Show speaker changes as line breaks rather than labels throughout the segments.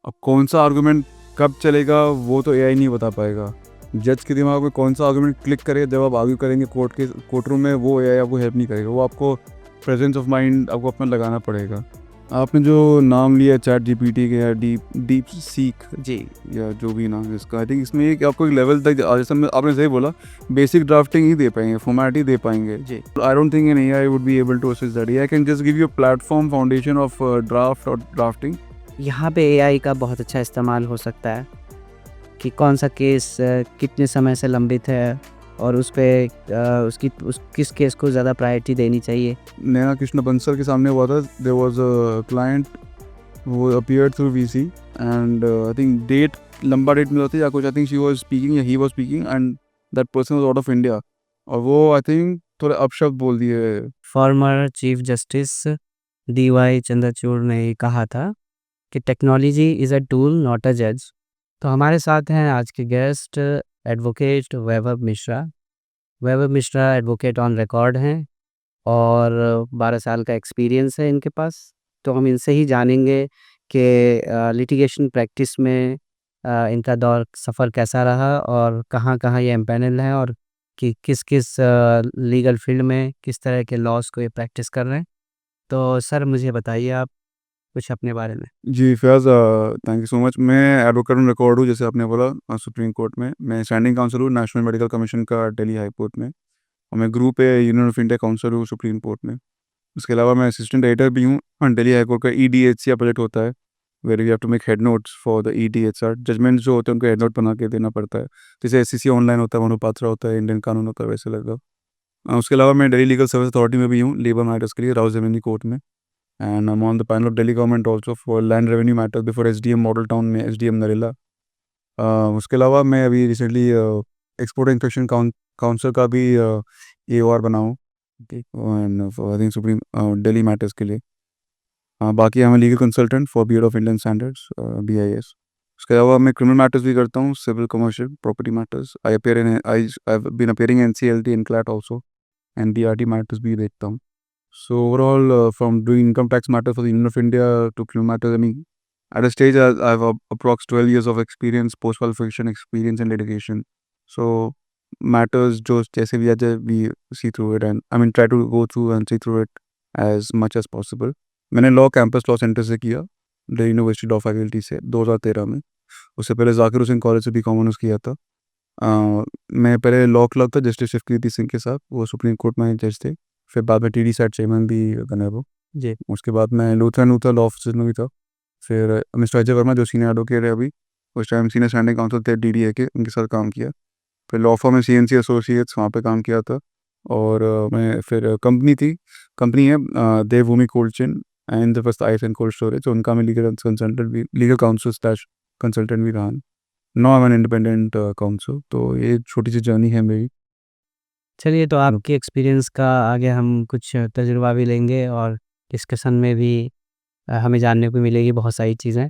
अब कौन सा आर्गुमेंट कब चलेगा वो तो एआई नहीं बता पाएगा। जज के दिमाग में कौन सा आर्गुमेंट क्लिक करेगा जब आप आर्ग्यू करेंगे कोर्ट रूम में, वो एआई आपको हेल्प नहीं करेगा। वो आपको प्रेजेंस ऑफ माइंड आपको अपना लगाना पड़ेगा। आपने जो नाम लिया चैट जीपीटी के या डीप डीप सीख
जी।
या जो भी नाम है इसका, आई थिंक इसमें एक आपको एक लेवल तक, जैसे आपने सही बोला, बेसिक ड्राफ्टिंग ही दे पाएंगे, फॉर्मेट ही दे पाएंगे।
जी।
I don't think an AI would be able to assist that. AI can just give you a platform foundation of draft और ड्राफ्टिंग।
यहाँ पे एआई का बहुत अच्छा इस्तेमाल हो सकता है कि कौन सा केस कितने समय से लंबित है और उस पे उस किस केस को ज़्यादा प्रायोरिटी देनी चाहिए।
नया कृष्ण बंसल के सामने हुआ था, देयर वाज अ क्लाइंट वो appeared through VC and I think date लंबा डेट मिला था या कुछ। I think she was speaking या he was speaking and that person was out of India, और वो आई थिंक थोड़े अपशब्द बोल दिए।
Former chief justice DY Chandrachud ने ये कहा था कि technology is a tool not a जज। तो हमारे साथ हैं आज के guest advocate Vaibhav Mishra. Vaibhav Mishra advocate on record हैं और 12 साल का एक्सपीरियंस है इनके पास। तो हम इनसे ही जानेंगे कि लिटिगेशन प्रैक्टिस में इनका दौर सफ़र कैसा रहा और कहाँ-कहाँ ये एम्पैनल हैं और कि किस-किस लीगल फील्ड में किस तरह के लॉज़ को ये प्रैक्टिस कर रहे हैं। तो सर मुझे बताइए आप कुछ अपने बारे में।
जी Fayaz, thank you so much. मैं एडवोकेट ऑन रिकॉर्ड हूँ, जैसे आपने बोला, सुप्रीम कोर्ट में। मैं स्टैंडिंग काउंसिल हूँ नेशनल मेडिकल कमीशन का दिल्ली हाई कोर्ट में, और मैं group A union of India counsel हूँ सुप्रीम कोर्ट में। उसके अलावा मैं असिस्टेंट एडिटर भी हूँ, और दिल्ली हाई कोर्ट का ईडीएचसी प्रोजेक्ट होता है, where you have to make head notes for the EDHR judgment जो होते हैं, उनको हेड नोट बना के देना पड़ता है। जैसे एससीसी ऑनलाइन होता है, मनोपात्रा होता है, इंडियन कानून होता है, वैसे लगभग। उसके अलावा मैं दिल्ली लीगल सर्विस अथॉरिटी में भी हूँ लेबर मैटर्स के लिए, राउस जमीनी कोर्ट में। And I am on the panel of Delhi government also for land revenue matters before SDM model town में, एसडीएम नरेला। उसके अलावा मैं अभी रिसेंटली एक्सपोर्ट इंस्पेक्शन काउंसिल का भी एओआर बना हूँ, and I think supreme Delhi matters के लिए। बाकी I am legal consultant for bureau of Indian standards, BIS. उसके अलावा मैं क्रिमिनल मैटर्स भी करता हूँ, civil commercial property matters. I have been appearing NCLT NCLAT also, and DRT matters भी देखता हूँ। So overall, from doing income tax matters for the Union of India to criminal matters, I mean, at a stage, I have approx 12 years of experience, post-qualification experience in litigation. So matters just जैसे भी आ जाए, we see through it, and I mean try to go through and see through it as much as possible. मैंने law campus law centre से किया, the university law faculty से 2013 में। उससे पहले जाकिर हुसैन कॉलेज से भी कॉमर्स किया था। मैं पहले लॉ क्लर्क था जस्टिस शिवकीर्ति सिंह के साथ, वो सुप्रीम कोर्ट में जज थे। फिर बाद में टीडी साइड चेयरमैन भी बने वो।
जी।
उसके बाद मैं लूथर लॉ ऑफिस में भी था। फिर मिस्टर अजय वर्मा जो सीनियर एडवोकेट है अभी, उस टाइम सीनियर स्टैंडिंग काउंसिल थे डीडीए के, उनके साथ काम किया। फिर लॉ फॉर्म में सीएनसी एसोसिएट्स, वहाँ पे काम किया था। और मैं फिर कंपनी है Devbhoomi cold chain and the first ice and cold storage, तो उनका मैं लीगल काउंसिल स्लैश कंसल्टेंट भी रहा। No I am an independent counsel. तो ये छोटी सी जर्नी है मेरी।
चलिए तो आपके एक्सपीरियंस का आगे हम कुछ तजुर्बा भी लेंगे और डिस्कशन में भी हमें जानने को मिलेगी बहुत सारी चीज़ें।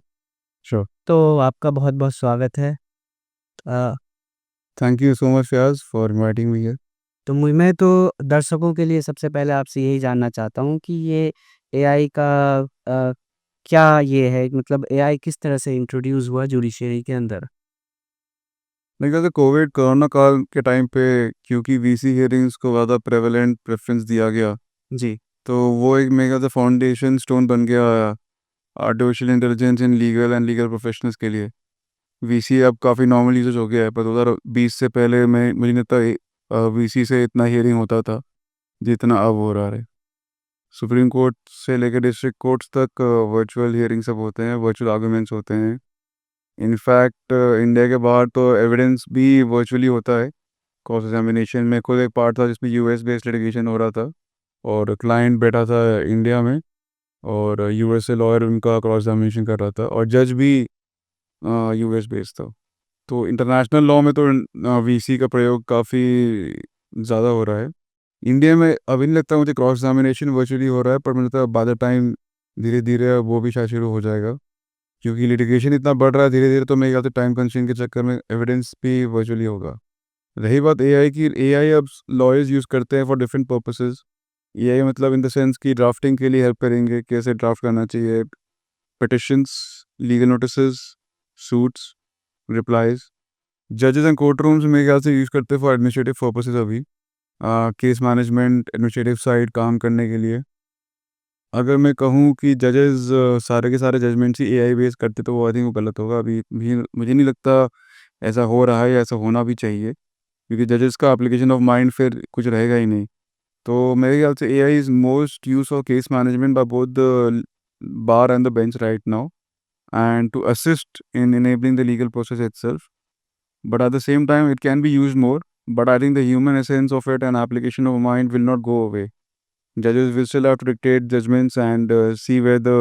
श्योर।
तो आपका बहुत-बहुत स्वागत है। Uh,
thank you so much Fayaz for inviting me here.
तो मैं तो दर्शकों के लिए सबसे पहले आपसे यही जानना चाहता हूँ कि ये एआई का अ, क्या ये है, मतलब एआई किस तरह से इंट्रोड्यूस हुआ जुडिशरी के अंदर?
मेरे ख्याल से कोविड कोरोना काल के टाइम पे, क्योंकि वीसी हियरिंग्स को ज़्यादा प्रेवलेंट प्रेफरेंस दिया गया,
जी।
तो वो एक मेरे ख्याल से फाउंडेशन स्टोन बन गया artificial intelligence in legal and legal professionals के लिए। वीसी अब काफ़ी नॉर्मल यूजेज हो गया है, पर 2020 से पहले मैं मुझे नहीं लगता वीसी से इतना हियरिंग होता था जितना अब हो रहा है। सुप्रीम कोर्ट से लेकर डिस्ट्रिक्ट कोर्ट्स तक वर्चुअल हियरिंग सब होते हैं, वर्चुअल आर्गूमेंट्स होते हैं। इनफैक्ट इंडिया के बाहर तो एविडेंस भी वर्चुअली होता है। क्रॉस एग्जामिनेशन में खुद एक पार्ट था जिसमें यूएस बेस्ड लिटिगेशन हो रहा था, और क्लाइंट बैठा था इंडिया में, और यूएस से लॉयर उनका क्रॉस एग्जामिनेशन कर रहा था, और जज भी यूएस बेस्ड था। तो इंटरनेशनल लॉ में तो वीसी का प्रयोग काफ़ी ज़्यादा हो रहा है। इंडिया में अभी नहीं लगता मुझे क्रॉस एग्जामिनेशन वर्चुअली हो रहा है, पर मुझे लगता है बाय द टाइम धीरे धीरे वो भी शायद शुरू हो जाएगा, क्योंकि लिटिगेशन इतना बढ़ रहा है धीरे धीरे। तो मेरे ख्याल से टाइम कंस्ट्रेंट के चक्कर में एविडेंस भी वर्चुअली होगा। रही बात एआई की, एआई अब लॉयर्स यूज़ करते हैं फॉर डिफरेंट पर्पसेस। एआई मतलब इन द सेंस कि ड्राफ्टिंग के लिए हेल्प करेंगे, कैसे ड्राफ्ट करना चाहिए, petitions, legal notices, suits, replies. जजेस एंड कोर्ट रूम्स मेरे ख्याल से यूज़ करते हैं फॉर एडमिनिस्ट्रेटिव पर्पसेस अभी, केस मैनेजमेंट एडमिनिस्ट्रेटिव साइड काम करने के लिए। अगर मैं कहूँ कि जजेस सारे के सारे जजमेंट्स ही एआई बेस करते तो वो आई थिंक वो गलत होगा। अभी भी मुझे नहीं लगता ऐसा हो रहा है या ऐसा होना भी चाहिए, क्योंकि जजेस का एप्लीकेशन ऑफ माइंड फिर कुछ रहेगा ही नहीं। तो मेरे ख्याल से AI is most use for case management by both the bar and the bench right now, and to assist in enabling the legal process itself. But at the same time, it can be used more. But I think the human essence of it and application of mind will not go away. Judges will still have to dictate judgments and see whether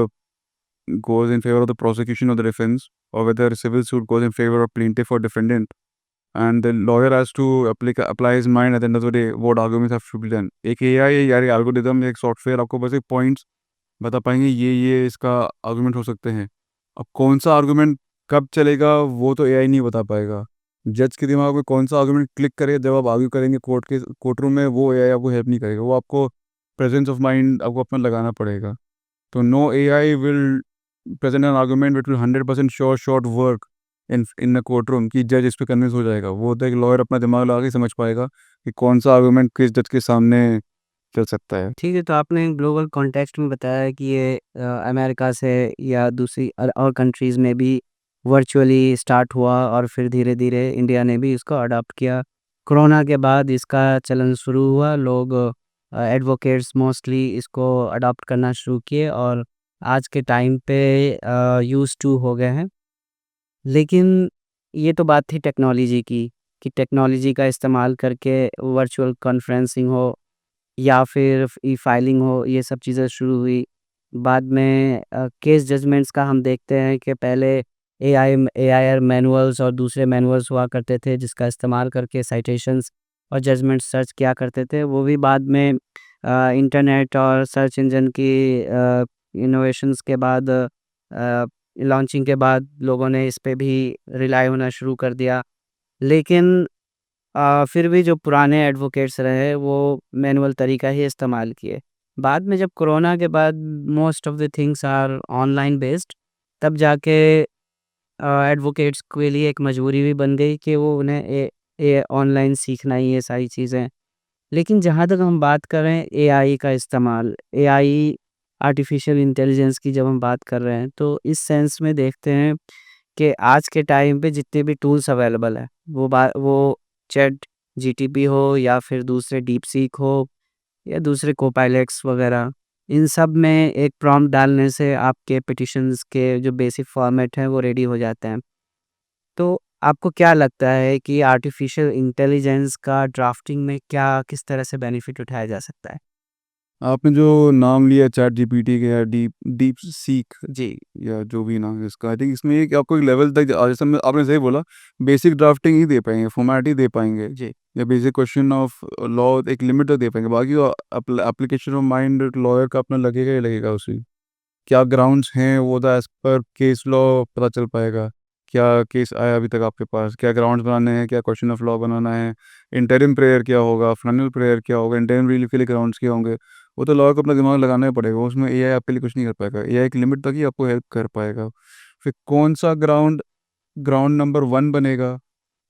goes in favor of the prosecution or the defense, or whether a civil suit goes in favor of plaintiff or defendant. And the lawyer has to apply his mind at the end of the day. What arguments have to be done? एक AI या एक algorithm या एक software आपको बस एक points बता पाएंगे, ये इसका आर्गूमेंट हो सकते हैं। अब कौन सा आर्गूमेंट कब चलेगा वो तो एआई नहीं बता पाएगा। जज के दिमाग में कौन सा आर्गूमेंट क्लिक करेगा जब आप आर्ग्यू करेंगे कोर्ट रूम में, वो एआई आपको हेल्प नहीं करेगा। वो आपको प्रेजेंस ऑफ माइंड आपको अपना लगाना पड़ेगा। तो no AI will present an argument which will 100% short work in a court room कि जज इस पर कन्विंस हो जाएगा। वो होता है कि लॉयर अपना दिमाग लगा के समझ पाएगा कि कौन सा आर्गूमेंट किस जज के सामने चल सकता है।
ठीक है, तो आपने ग्लोबल कॉन्टेक्स्ट में बताया कि ये अमेरिका से या दूसरी और कंट्रीज़ में भी वर्चुअली स्टार्ट हुआ और फिर धीरे-धीरे इंडिया ने भी इसको अडॉप्ट किया। कोरोना के बाद इसका चलन शुरू हुआ, लोग एडवोकेट्स मोस्टली इसको अडॉप्ट करना शुरू किए और आज के टाइम पे यूज़्ड टू हो गए हैं। लेकिन ये तो बात थी टेक्नोलॉजी की, कि टेक्नोलॉजी का इस्तेमाल करके वर्चुअल कॉन्फ्रेंसिंग हो या फिर ई-फाइलिंग हो, ये सब चीज़ें शुरू हुई। बाद में केस जजमेंट्स का हम देखते हैं कि पहले एआईआर मैनुअल्स और दूसरे मैनुअल्स हुआ करते थे, जिसका इस्तेमाल करके साइटेशंस और जजमेंट सर्च किया करते थे। वो भी बाद में इंटरनेट और सर्च इंजन की इनोवेशंस के बाद लॉन्चिंग के बाद लोगों ने इस पे भी रिलाई होना शुरू कर दिया। लेकिन फिर भी जो पुराने एडवोकेट्स रहे वो मैनुअल तरीका ही इस्तेमाल किए। बाद में जब कोरोना के बाद most of the things are online based, तब जाके एडवोकेट्स के लिए एक मजबूरी भी बन गई कि वो उन्हें ये ऑनलाइन सीखना ही ये सारी चीज़ें। लेकिन जहाँ तक हम बात कर रहे हैं एआई का इस्तेमाल, एआई आर्टिफिशियल इंटेलिजेंस की जब हम बात कर रहे हैं, तो इस सेंस में देखते हैं कि आज के टाइम पे जितने भी टूल्स अवेलेबल है, वो चैट जीटीपी हो या फिर दूसरे डीपसीक हो या दूसरे कोपायलट्स वगैरह, इन सब में एक प्रॉम्प्ट डालने से आपके पिटिशंस के जो बेसिक फॉर्मेट हैं वो रेडी हो जाते हैं। तो आपको क्या लगता है कि आर्टिफिशियल इंटेलिजेंस का ड्राफ्टिंग में क्या किस तरह से बेनिफिट उठाया जा सकता है?
आपने जो नाम लिया चैट जीपीटी के या डीप डीप सीक
जी।
या जो भी नाम है इसका, आई थिंक इसमें एक आपको एक लेवल तक जैसे आपने सही बोला, बेसिक ड्राफ्टिंग ही दे पाएंगे, फॉर्मेट ही दे पाएंगे,
जी।
या बेसिक क्वेश्चन ऑफ लॉ एक लिमिट तक दे पाएंगे। बाकी एप्लीकेशन ऑफ माइंड लॉयर का अपना लगेगा ही लगेगा। उसी क्या ग्राउंड्स हैं वो तो एज पर केस लॉ पता चल पाएगा। क्या केस आया अभी तक आपके पास, क्या ग्राउंड्स बनाने हैं, क्या क्वेश्चन ऑफ लॉ बनाना है, इंटरिम प्रेयर क्या होगा, फाइनल प्रेयर क्या होगा, इंटरिम रिलीफ के लिए ग्राउंड्स क्या होंगे, वो तो लॉयर को अपना दिमाग लगाना ही पड़ेगा। उसमें एआई आपके लिए कुछ नहीं कर पाएगा। एआई एक लिमिट तक ही आपको हेल्प कर पाएगा। फिर कौन सा ग्राउंड ग्राउंड नंबर 1 बनेगा,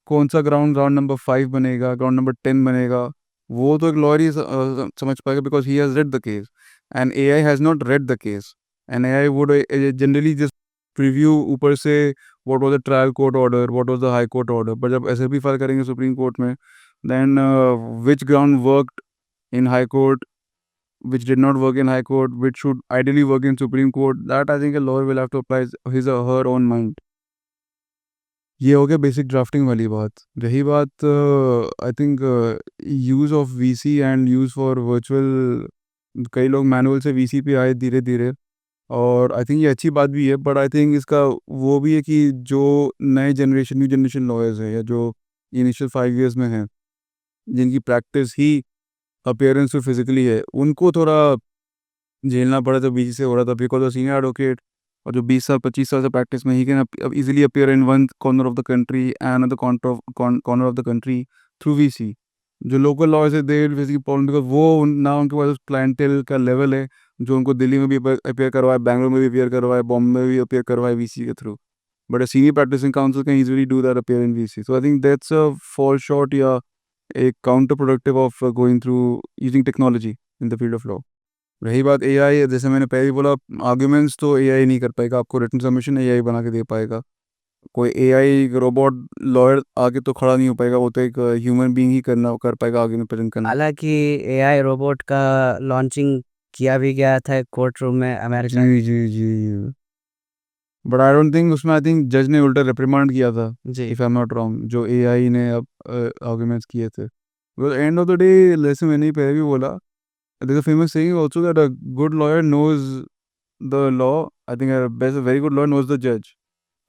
कौन सा ग्राउंड ग्राउंड नंबर 5 बनेगा, ग्राउंड नंबर 10 बनेगा, वो तो एक लॉयर ही समझ पाएगा, because he has read the case and AI has not read the case. And AI would generally just preview ऊपर से what was the trial court order, what was the high court order. पर जब SLP file करेंगे supreme court में, then which ground worked in high court, which did not work in high court, which should ideally work in supreme court, that I think a lawyer will have to apply his or her own mind. ये हो गया basic drafting वाली बात। रही बात I think use of VC and use for virtual, कई लोग manual से वीसी पे आए धीरे धीरे, और आई थिंक ये अच्छी बात भी है। बट आई थिंक इसका वो भी है कि जो न्यू जनरेशन लॉयर्स हैं या जो इनिशियल 5 years में हैं, जिनकी प्रैक्टिस ही अपीयरेंस टू फिजिकली है, उनको थोड़ा झेलना पड़ा जब बीसी से हो रहा था, बिकॉज सीनियर एडवोकेट और जो 20 साल 25 साल से प्रैक्टिस में, ही कैन अब easily appear in one corner of the country and other corner of the country through VC. जो लोकल लॉयर्स है दे फेसिंग प्रॉब्लम बिकॉज वो ना उनके पास क्लाइंटेल का लेवल है जो उनको दिल्ली में भी अपेयर करवाए, बैंगलोर में भी अपेयर करवाए, बॉम्बे में भी अपेयर करवाए वीसी के through. But a senior practicing counsel can easily do that appear in VC. So I think that's a fall short या एक counterproductive of going through using technology in the field of law. रही बात AI, जैसे मैंने पहले ही बोला, arguments तो AI नहीं कर पाएगा, आपको रिटन सबमिशन AI बना के दे पाएगा. कोई AI रोबोट लॉयर आगे तो खड़ा नहीं हो पाएगा, वो तो एक ह्यूमन बीइंग ही कर पाएगा आर्ग्यूमेंट प्रेजेंट करना.
हालांकि एआई रोबोट का लॉन्चिंग किया भी गया था कोर्ट रूम में अमेरिका
जी जी जी. बट आई डोंट थिंक उसमें, आई थिंक जज ने उल्टा रिप्रिमांड किया था,
जी
if I am not wrong, जो AI ने अब आर्गुमेंट्स किए थे. एंड ऑफ द डे, जैसे मैंने ही पहले भी बोला, there's a famous saying also that a good lawyer knows the law. I think a very good lawyer knows the judge.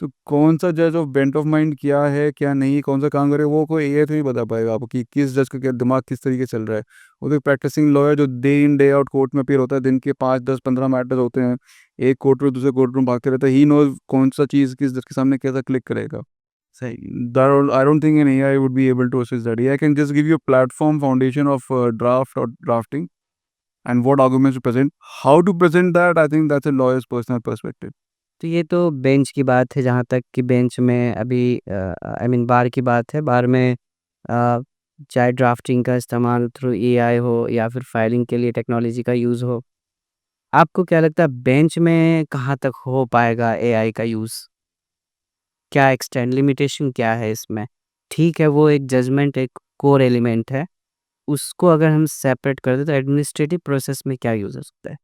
तो कौन सा जज ऑफ बेंट ऑफ माइंड क्या है क्या नहीं, कौन सा काम करे, वो कोई AI तो नहीं बता पाएगा आपको कि किस जज का क्या दिमाग किस तरीके से चल रहा है. वो तो प्रैक्टिसिंग लॉयर जो day in day out court में अपीयर होता है, दिन के 5 10 15 मैटर्स होते हैं, एक कोर्ट रूम दूसरे कोर्ट रूम भागते रहता है, ही नोज कौन सा चीज़ किस जज के सामने कैसा क्लिक करेगा.
सही
That I don't think an AI would be able to assist that. AI can just give you a platform foundation of draft or drafting and what arguments to present. How to present that, I think that's a lawyer's personal perspective.
तो ये तो bench की बात है जहाँ तक कि bench में अभी आई मीन बार की बात है बार में चाहे ड्राफ्टिंग का इस्तेमाल थ्रू एआई हो या फिर फाइलिंग के लिए टेक्नोलॉजी का यूज़ हो आपको क्या लगता है बेंच में कहाँ तक हो पाएगा एआई का यूज़ क्या एक्सटेंड लिमिटेशन क्या है इसमें ठीक है वो एक जजमेंट एक कोर एलिमेंट है उसको अगर हम सेपरेट कर दें तो एडमिनिस्ट्रेटिव प्रोसेस में क्या यूज़ हो सकता है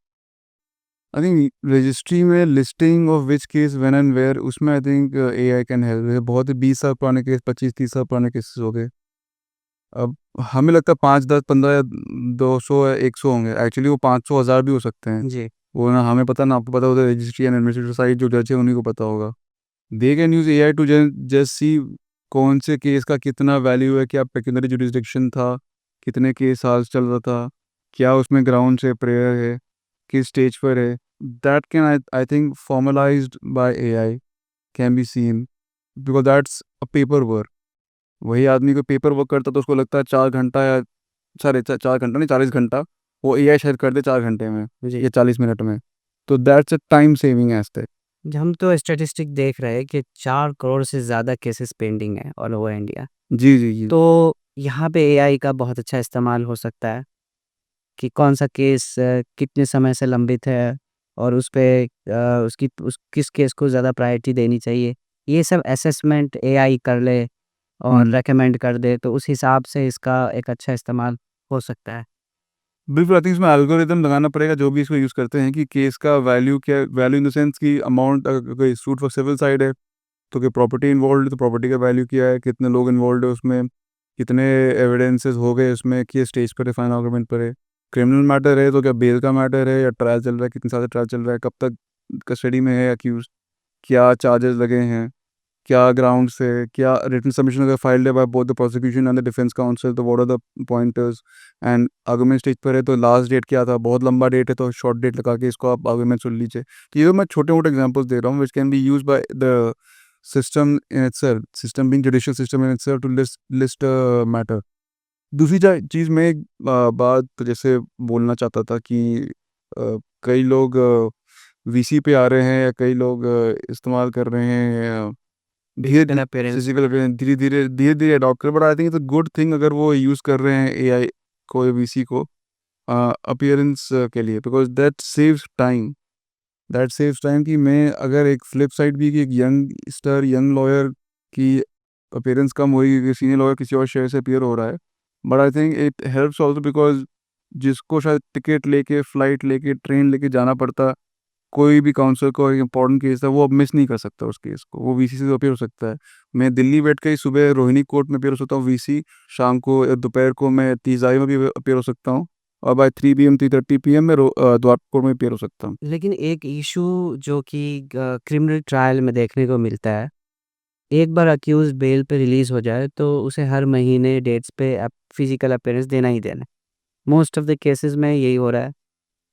I think registry में listing of which case when and where, उसमें I think AI can help. जैसे बहुत ही 20 साल पुराने केस, 25 30 साल पुराने केसेस हो गए, अब हमें लगता है 5 10 15 या 200 या 100 होंगे, एक्चुअली वो 500 1000 भी हो सकते हैं.
जी
वो ना हमें पता ना आपको पता होता है, रजिस्ट्री एंड एडमिनिस्ट्रेटिव साइड जो जज है उन्हीं को पता होगा. They can use AI to just see कौन से केस का कितना वैल्यू है, क्या पेक्यूनरी जुरिस्डिक्शन था, कितने केस साल चल रहा था, क्या उसमें ग्राउंड से प्रेयर है, किस स्टेज पर है. That can I think formalized by AI can be seen, because that's a paper work. वही आदमी को पेपर वर्क करता तो उसको लगता है 4 घंटा या 4 घंटा नहीं 40 घंटा, वो AI शायद कर दे 4 घंटे में
जी
या 40 मिनट में. तो that's a time saving aspect.
हम तो स्टैटिस्टिक देख रहे हैं कि 4 करोड़ से ज़्यादा केसेस पेंडिंग है ऑल ओवर इंडिया।
जी जी जी.
तो यहाँ पे एआई का बहुत अच्छा इस्तेमाल हो सकता है कि कौन-सा केस कितने समय से लंबित है और उस पे उसकी उस किस केस को ज़्यादा प्रायोरिटी देनी चाहिए। ये सब असेसमेंट एआई कर ले और
हम्म.
रिकमेंड कर दे, तो उस हिसाब से इसका एक अच्छा इस्तेमाल हो सकता है।
बिल्कुल, आई थिंक इसमें एल्गोरिदम लगाना पड़ेगा जो भी इसको यूज़ करते हैं, कि केस का वैल्यू क्या है, वैल्यू इन द सेंस कि अमाउंट, अगर कोई सूट फॉर सिविल साइड है तो कोई प्रॉपर्टी इन्वॉल्व है तो प्रॉपर्टी का वैल्यू क्या है, कितने लोग इन्वॉल्व है उसमें, कितने एविडेंसेस हो गए उसमें, किस स्टेज पर है, फाइनल आर्गुमेंट पर है. क्रिमिनल मैटर है तो क्या बेल का मैटर है या ट्रायल चल रहा है, कितने साल से ट्रायल चल रहा है, कब तक कस्टडी में है अक्यूज, क्या चार्जेस लगे हैं, क्या ग्राउंड से, क्या रिटन सबमिशन अगर फाइल्ड है by both the prosecution and the defence counsel, तो what are the pointers, and argument stage पर है तो लास्ट डेट क्या था, बहुत लंबा डेट है तो शॉर्ट डेट लगा के इसको आप आर्गुमेंट सुन लीजिए. तो ये तो मैं छोटे मोटे एग्जाम्पल्स दे रहा हूँ which can be use by the system in itself, system being judicial system in itself to list matter. दूसरी चीज़ में एक बात तो जैसे बोलना चाहता था कि कई लोग वीसी पे आ रहे हैं या कई लोग इस्तेमाल कर रहे हैं धीरे
फिजिकल अपीयरेंस
फिजिकल अपीयरेंस, धीरे धीरे अडॉप्ट कर. But I think it's a good thing अगर वो यूज़ कर रहे हैं AI को या VC को अपीयरेंस के लिए, बिकॉज दैट सेव्स टाइम कि मैं अगर एक फ्लिप साइड भी कि एक यंग लॉयर की अपीयरेंस कम होगी क्योंकि सीनियर लॉयर किसी और शहर से अपीयर हो रहा है. But I think it helps also because जिसको शायद टिकट लेके, फ्लाइट लेके, ट्रेन लेके जाना पड़ता, कोई भी काउंसलर को एक इंपॉर्टेंट केस है वो अब मिस नहीं कर सकता उस केस को, वो VC से अपीयर हो सकता है. मैं दिल्ली बैठ के ही सुबह रोहिणी कोर्ट में अपीयर हो सकता हूँ VC, शाम को या दोपहर को मैं तीसाई में भी अपीयर हो सकता हूँ, और बाय 3 PM 3:30 PM में द्वारका कोर्ट में अपीयर हो सकता हूँ.
लेकिन एक इशू जो कि क्रिमिनल ट्रायल में देखने को मिलता है, एक बार अक्यूज़ बेल पे रिलीज़ हो जाए तो उसे हर महीने डेट्स पे फिजिकल अपीयरेंस देना ही देना है। मोस्ट ऑफ द केसेस में यही हो रहा है।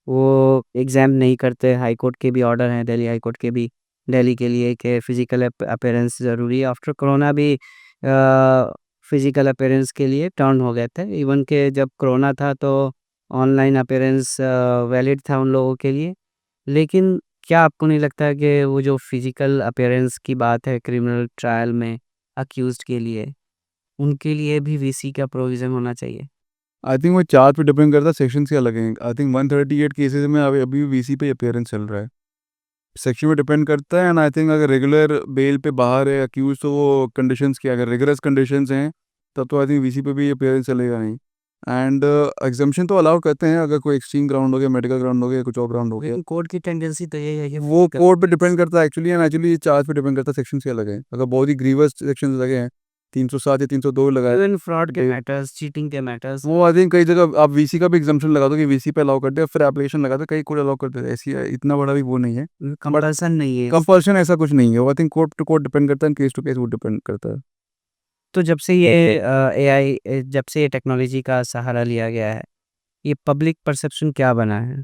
वो एग्ज़ाम नहीं करते, हाई कोर्ट के भी ऑर्डर हैं, दिल्ली हाई कोर्ट के भी दिल्ली के लिए कि फिजिकल अपीयरेंस ज़रूरी है। आफ्टर कोरोना भी फिजिकल अपीयरेंस के लिए टर्न हो गए थे। इवन के जब कोरोना था तो ऑनलाइन अपीयरेंस वैलिड था उन लोगों के लिए। लेकिन क्या आपको नहीं लगता कि वो जो फिजिकल अपीयरेंस की बात है क्रिमिनल ट्रायल में अक्यूज्ड के लिए, उनके लिए भी वीसी का प्रोविज़न होना चाहिए?
आई थिंक वो चार्ज पे डिपेंड करता है, सेक्शंस क्या लगेंगे। आई थिंक 138 केसेस में अभी अभी वीसी पे अपीयरेंस चल रहा है। सेक्शन पे डिपेंड करता है। एंड आई थिंक अगर रेगुलर बेल पे बाहर है अक्यूज, तो वो कंडीशंस क्या, अगर रिगरस कंडीशंस हैं तब तो आई थिंक वीसी पे भी अपीयरेंस चलेगा नहीं। एंड एग्जाम्पशन तो अलाउ करते हैं अगर कोई एक्सट्रीम ग्राउंड हो गया, मेडिकल ग्राउंड हो गया, कुछ और ग्राउंड हो गया।
लेकिन कोर्ट की टेंडेंसी तो यही है कि
वो कोर्ट पे डिपेंड करता है एक्चुअली। एंड एक्चुअली चार्ज पे डिपेंड करता है सेक्शन क्या लगे। अगर बहुत ही ग्रीवस सेक्शन लगे हैं, 307 या 302 लगाए,
इवन फ्रॉड के मैटर्स, चीटिंग के मैटर्स
वो आई थिंक कई जगह आप वीसी का भी एग्जाम्पशन लगा दो कि वीसी पे अलाउ कर दे, फिर एप्लीकेशन लगा दो, कई कोर्ट अलाउ करते हैं। ऐसी इतना बड़ा भी वो नहीं है, बट
कंपल्सन नहीं है।
कंपल्शन ऐसा कुछ नहीं है। I think court to court depend करता है, केस टू केस वो डिपेंड करता है।
तो जब से ये एआई जब से ये टेक्नोलॉजी का सहारा लिया गया है, ये पब्लिक परसेप्शन क्या बना है?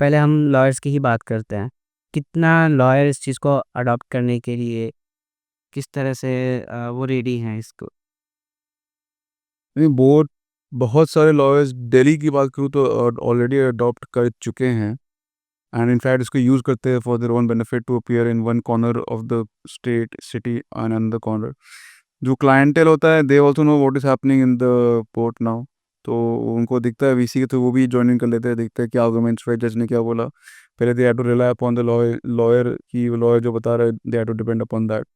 पहले हम लॉयर्स की ही बात करते हैं। कितना लॉयर इस चीज़ को अडॉप्ट करने के लिए किस तरह से वो रेडी हैं इसको?
नहीं, बहुत बहुत सारे लॉयर्स, दिल्ली की बात करूँ तो ऑलरेडी अडॉप्ट कर चुके हैं। एंड इनफैक्ट इसको यूज़ करते हैं for their own benefit to appear in one corner of the state city and another corner. जो क्लाइंटेल होता है, they also know what is happening in the court now. तो उनको दिखता है वीसी के थ्रू, वो भी ज्वाइन कर लेते हैं, दिखता है क्या आर्गूमेंट्स पे जज ने क्या बोला। पहले they have to rely upon the lawyer की लॉयर जो बता रहा है, they have to depend upon that.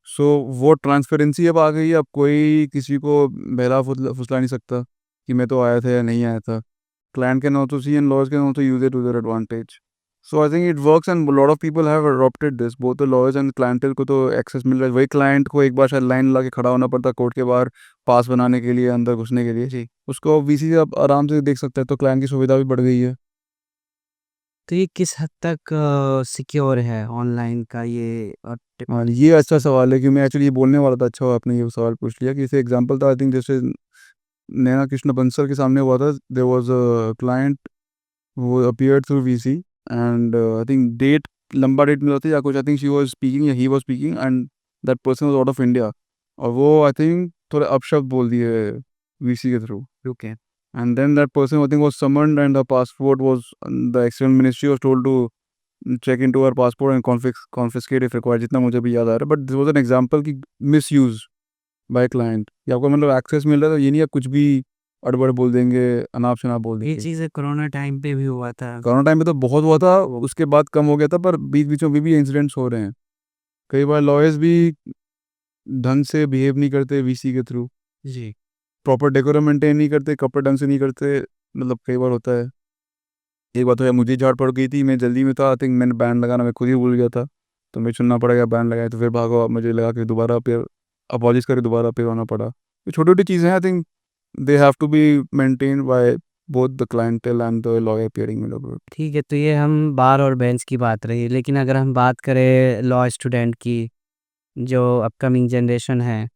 So वो ट्रांसपेरेंसी अब आ गई है। अब कोई किसी को बहला फुसला नहीं सकता कि मैं तो आया था या नहीं आया था। Client can also see and lawyers can also use it to their advantage. So I think it works and lot of people have adopted this, both the lawyers and clientele को तो एक्सेस मिल रहा है। वही client को एक बार शायद line लगा के खड़ा होना पड़ता कोर्ट के बाहर पास बनाने के लिए, अंदर घुसने के लिए,
जी।
उसको वीसी से आप आराम से देख सकते हैं। तो क्लाइंट की सुविधा भी बढ़ गई है।
तो ये किस हद तक सिक्योर है ऑनलाइन का ये
हाँ,
टेक्नोलॉजी?
ये अच्छा सवाल है कि मैं एक्चुअली ये बोलने वाला था। अच्छा हुआ आपने ये सवाल पूछ लिया कि इसे एग्जांपल था। आई थिंक जैसे नैना कृष्ण बंसल के सामने हुआ था। देयर वाज अ क्लाइंट वो appeared through VC and I think date, लंबा डेट मिला था या कुछ। I think she was speaking या he was speaking and that person was out of India. और वो आई थिंक थोड़े अपशब्द बोल दिए वीसी के through.
Okay.
And then that person I think was summoned and the passport was, the external ministry was told to check into her passport and confiscate if required, जितना मुझे भी याद आ रहा है। But this was an example की misuse by client, कि आपको मतलब एक्सेस मिल रहा है तो ये नहीं आप कुछ भी अड़बड़ बोल देंगे, अनाप शनाप बोल
ये
देंगे।
चीज़ कोरोना टाइम पे भी हुआ था।
कोरोना टाइम पे तो बहुत हुआ था, उसके बाद कम हो गया था, पर बीच बीच में भी इंसिडेंट्स हो रहे हैं। कई बार लॉयर्स भी ढंग से बिहेव नहीं करते वीसी के थ्रू,
जी।
प्रॉपर डेकोरम मेंटेन नहीं करते, कपड़े ढंग से नहीं करते। मतलब कई बार होता है। एक बार तो यार मुझे झाड़ पड़ गई थी, मैं जल्दी में था। आई थिंक मैंने बैंड लगाना मैं खुद ही भूल गया था, तो मैं चुनना पड़ गया बैंड लगाया। तो फिर भागो, मुझे लगा कि दोबारा फिर अपॉलिज करके दोबारा फिर आना पड़ा। ये छोटी छोटी चीज़ें हैं। I think they have to be maintain by both the clientele and the lawyer appearing में लोग।
ठीक है, तो ये हम बार और बेंच की बात रही। लेकिन अगर हम बात करें लॉ स्टूडेंट की, जो अपकमिंग जनरेशन है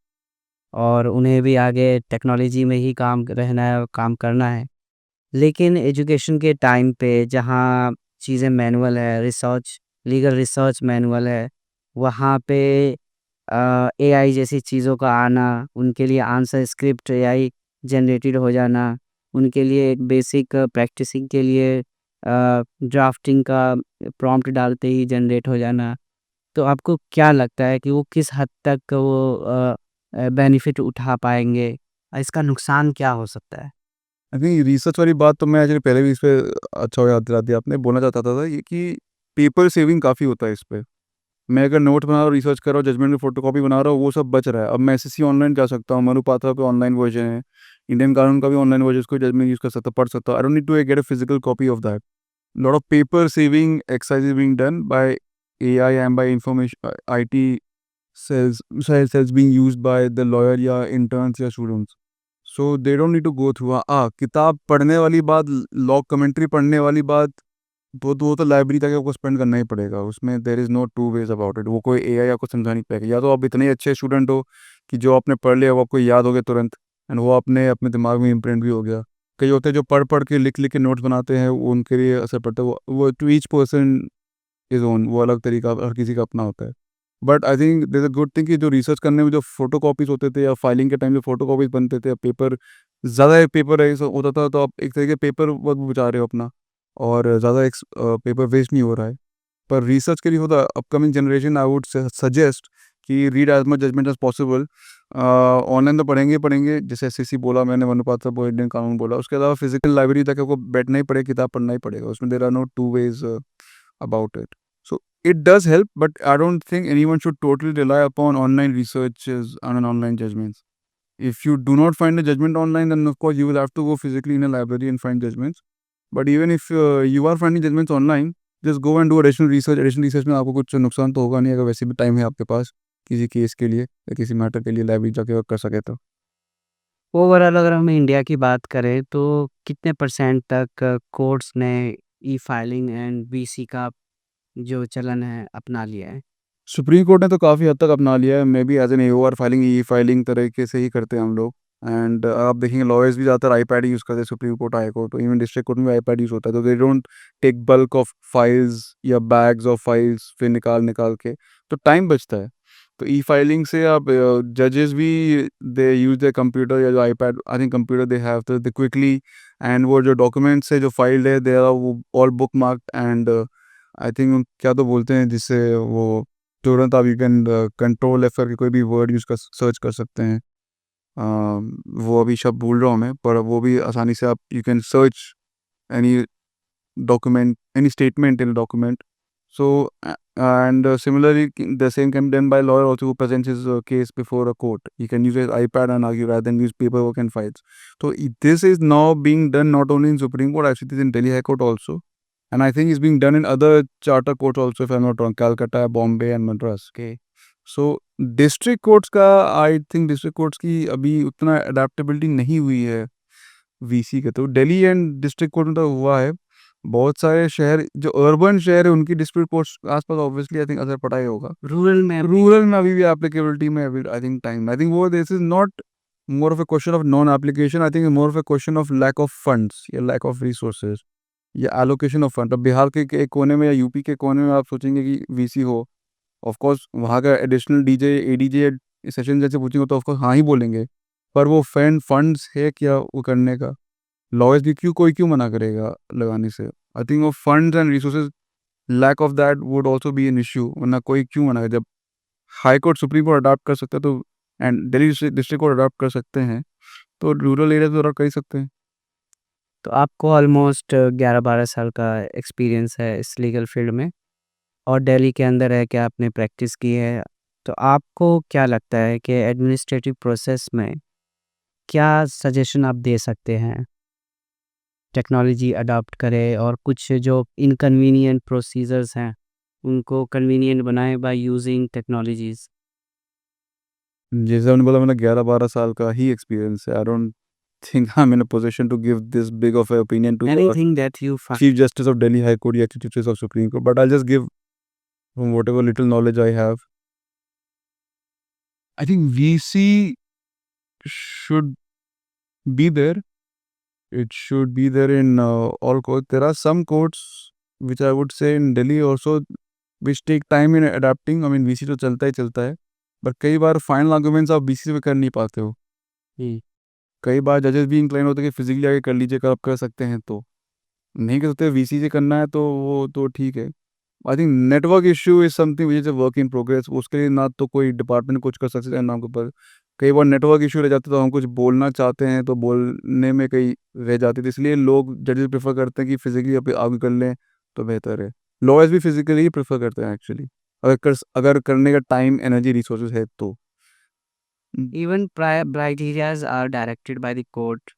और उन्हें भी आगे टेक्नोलॉजी में ही काम रहना है और काम करना है। लेकिन एजुकेशन के टाइम पे जहाँ चीज़ें मैनुअल है, रिसर्च लीगल रिसर्च मैनुअल है, वहाँ पे एआई जैसी चीज़ों का आना, उनके लिए आंसर स्क्रिप्ट एआई जनरेटेड हो जाना, उनके लिए एक बेसिक प्रैक्टिसिंग के लिए ड्राफ्टिंग का प्रॉम्प्ट डालते ही जनरेट हो जाना। तो आपको क्या लगता है कि वो किस हद तक वो बेनिफिट उठा पाएँगे? इसका नुकसान क्या हो सकता है?
आई थिंक रिसर्च वाली बात तो मैं एक्चुअली पहले भी इस पे, अच्छा याद दिला दिया आपने, बोलना चाहता था ये कि पेपर सेविंग काफ़ी होता है इस पे। मैं अगर नोट बना रहा हूँ, रिसर्च कर रहा हूँ, जजमेंट में फोटोकॉपी बना रहा हूँ, वो सब बच रहा है। अब मैं एसएससी ऑनलाइन कर सकता हूँ, मनु पात्रा पे ऑनलाइन वर्जन है, इंडियन कानून का भी ऑनलाइन वर्जन, उसको जजमेंट यूज़ कर सकता हूँ, पढ़ सकता हूँ। I don't need to get a physical copy of that. Lot of paper saving exercise being done by AI and by information IT cells being used by the lawyer या interns या students. So they don't need to go through। किताब पढ़ने वाली बात, law commentary पढ़ने वाली बात, वो तो लाइब्रेरी तक आपको स्पेंड करना ही पड़ेगा। उसमें there is no two ways about it. वो कोई एआई आपको समझा नहीं पाएगा। या तो आप इतने अच्छे स्टूडेंट हो कि जो आपने पढ़ लिया वो आपको याद हो गया तुरंत, एंड वो अपने अपने दिमाग में इम्प्रिंट भी हो गया। कई होते हैं जो पढ़ पढ़ के लिख लिख के नोट्स बनाते हैं, वो उनके लिए असर पड़ता है। वो to each person is own, वो अलग तरीका हर किसी का अपना होता है। But I think there is a good thing कि जो रिसर्च करने में जो फ़ोटोकॉपीज़ होते थे या फाइलिंग के टाइम जो फ़ोटोकॉपीज़ बनते थे या पेपर ज़्यादा पेपर है होता था, तो आप एक तरीके पेपर वर्क बचा रहे हो अपना, और ज़्यादा पेपर वेस्ट नहीं हो रहा है। पर रिसर्च के लिए होता upcoming generation I would suggest कि read as much judgment as possible. Online तो पढ़ेंगे ही पढ़ेंगे, जैसे एसएससी बोला मैंने, अनुपात्र वो इंडियन कानून बोला, उसके अलावा फिजिकल लाइब्रेरी तक आपको बैठना ही पड़ेगा, किताब पढ़ना ही पड़ेगा, उसमें there are no two ways about it. So it does help, but I don't think anyone should totally rely upon online researches and online judgments. If you do not find a judgment online, then of course you will have to go physically in a library and find judgments. But even if you are finding judgments online, just go and do additional research. Additional research में आपको कुछ नुकसान तो होगा नहीं, अगर वैसे भी टाइम है आपके पास किसी केस के लिए या किसी मैटर के लिए लाइब्रेरी जाके वर्क कर सके तो।
ओवरऑल अगर हम इंडिया की बात करें तो कितने परसेंट तक कोर्ट्स ने ई-फाइलिंग एंड वीसी का जो चलन है अपना लिया है?
सुप्रीम कोर्ट ने तो काफ़ी हद तक अपना लिया है, may be as an AOR filing, e filing तरीके से ही करते हैं हम लोग। एंड आप देखेंगे लॉयर्स भी ज़्यादातर आईपैड यूज़ करते हैं, सुप्रीम कोर्ट, हाई कोर्ट, तो इवन डिस्ट्रिक्ट कोर्ट में भी आईपैड यूज़ होता है, तो they don't take bulk of files या बैग्स ऑफ फाइल्स फिर निकाल निकाल के, तो टाइम बचता है। तो ई फाइलिंग से आप जजेस भी दे यूज़ द कंप्यूटर या जो iPad, I think computer they have, तो दे क्विकली, एंड वो जो डॉक्यूमेंट्स है जो फाइल्ड है दे आर वो all book marked, and I think क्या तो बोलते हैं जिससे वो तुरंत आप यू कैन कंट्रोल एफ करके कोई भी वर्ड यूज़ कर सर्च कर सकते हैं। वो अभी शब्द भूल रहा हूँ मैं, पर वो भी आसानी से आप you can search any document, any statement in a document. So, and similarly, the same can be done by lawyer also who presents his case before a court. He can use his iPad and argue rather than use paperwork and files. So, this is now being done not only in Supreme Court, actually, it is in Delhi High Court also. And I think it's being done in other charter courts also, if I'm not wrong, Calcutta, Bombay, and Madras. Okay. So, district courts का, I think district courts की अभी उतना adaptability नहीं हुई है VC के, तो Delhi and district court में तो हुआ है। बहुत सारे शहर जो अर्बन शहर है उनकी डिस्ट्रिक्ट कोर्ट्स आसपास ऑब्वियसली आई थिंक असर पड़ा ही होगा।
रूरल में
रूरल में अभी भी एप्लीकेबिलिटी में अभी I think time, I think वो this is not more of a question of non application, I think more of a question of lack of funds या लैक ऑफ रिसोर्सेज या allocation of fund. अब बिहार के एक कोने में या UP के कोने में आप सोचेंगे कि वीसी हो, ऑफ कोर्स वहाँ का एडिशनल डीजे एडीजे सेशन जैसे पूछेंगे तो ऑफ कोर्स हाँ ही बोलेंगे, पर वो फंड्स है क्या वो करने का? लॉयर्स भी कोई क्यों मना करेगा लगाने से? आई थिंक वो funds and resources, lack of that would also be an issue, वरना कोई क्यों मना करे? जब high court supreme court adopt कर सकता है तो, एंड दिल्ली डिस्ट्रिक्ट कोर्ट अडॉप्ट कर सकते हैं, तो रूरल एरिया तो अडॉप्ट कर ही सकते हैं।
तो आपको ऑलमोस्ट 11-12 साल का एक्सपीरियंस है इस लीगल फील्ड में और दिल्ली के अंदर है कि आपने प्रैक्टिस की है। तो आपको क्या लगता है कि एडमिनिस्ट्रेटिव प्रोसेस में क्या सजेशन आप दे सकते हैं? टेक्नोलॉजी अडॉप्ट करें और कुछ जो इनकन्वीनिएंट प्रोसीजर्स हैं, उनको कन्वीनिएंट बनाएँ बाय यूजिंग टेक्नोलॉजीज़।
जैसे आपने बोला मैंने 11-12 साल का ही एक्सपीरियंस है, I don't think I am in a position to give this big of a opinion to the
anything that you find
chief justice of Delhi high court या chief justice of supreme court, but I just give from whatever little knowledge I have. I think VC should be there. It should be there in all courts. There are some courts which I would say in Delhi also which take time in adapting. I mean VC तो चलता ही चलता है, but कई बार final arguments आप VC पे कर नहीं पाते हो।
जी।
कई बार जजेस भी इंक्लाइन होते हैं कि फिजिकली आगे कर लीजिए, कर आप कर सकते हैं, तो नहीं कर सकते, VC से करना है तो वो तो ठीक है। I think network issue is something which is a work in progress, उसके लिए ना तो कोई डिपार्टमेंट कुछ कर सकते हैं ना के ऊपर। कई बार नेटवर्क इशू रह जाता है, तो हम कुछ बोलना चाहते हैं तो बोलने में कहीं रह जाती है, तो इसलिए लोग जजेस प्रेफर करते हैं कि फिजिकली आगे कर लें तो बेहतर है। लॉयर्स भी फिजिकली ही प्रेफर करते हैं एक्चुअली, अगर करने का टाइम एनर्जी रिसोर्सेज है तो।
Even criterias are directed by the court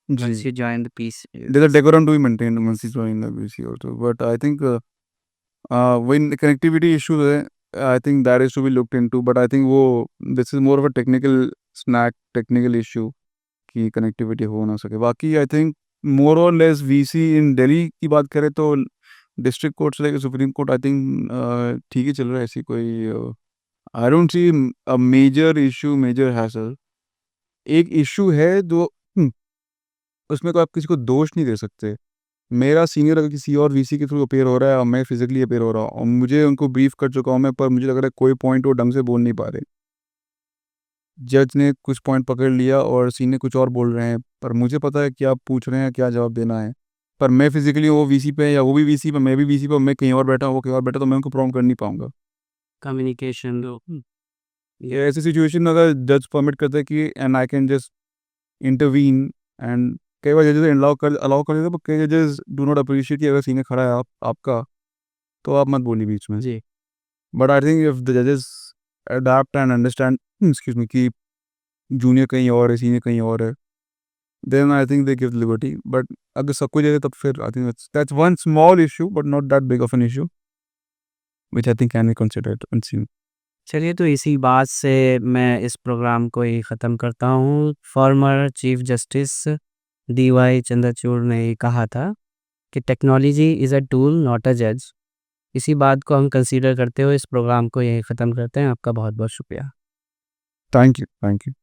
once
जी,
you join the piece.
there's a decorum to be maintained once you join the VC also, but I think when connectivity issues है, I think that is to be looked into, but I think वो this is more of a technical issue कि connectivity हो ना सके। बाकी आई think मोर और less VC इन दिल्ली की बात करें तो डिस्ट्रिक्ट कोर्ट से लेकर सुप्रीम कोर्ट आई थिंक ठीक ही चल रहा है, ऐसी कोई I don't see a major issue, major hassle. एक इशू है जो उसमें को आप किसी को दोष नहीं दे सकते, मेरा सीनियर अगर किसी और वीसी के थ्रू अपीयर हो रहा है और मैं फिजिकली अपीयर हो रहा हूँ और मुझे उनको ब्रीफ कर चुका हूँ मैं, पर मुझे लग रहा है कोई पॉइंट वो ढंग से बोल नहीं पा रहे। जज ने कुछ पॉइंट पकड़ लिया और सीनियर कुछ और बोल रहे हैं, पर मुझे पता है क्या पूछ रहे हैं, क्या जवाब देना है। पर मैं फिजिकली वो वीसी पे या वो भी वीसी पे, मैं भी वीसी पे, मैं कहीं और बैठा हूँ, वो कहीं और बैठा, तो मैं उनको प्रॉम्प्ट कर नहीं पाऊंगा।
कम्युनिकेशन
ये ऐसी सिचुएशन में अगर जज परमिट करते हैं कि and I can just intervene, and कई बार जजेस अलाउ कर देते हैं, पर कई जजेस डू नॉट अप्रिशिएट कि अगर सीनियर खड़ा है आपका, तो आप मत बोलिए बीच में।
जी।
But I think if the जजेस adapt and understand excuse me कि जूनियर कहीं और है, सीनियर कहीं और है, then I think they give liberty. But अगर सब कुछ है तब फिर I think that's one small issue but not that big of an issue which I think can be considered and seen.
चलिए, तो इसी बात से मैं इस प्रोग्राम को ही ख़त्म करता हूँ। Farmer chief justice D.Y.. Chandrachud ने ये कहा था कि technology is a tool not a जज। इसी बात को हम कंसीडर करते हुए इस प्रोग्राम को यहीं ख़त्म करते हैं। आपका बहुत-बहुत शुक्रिया।
Thank you, thank you.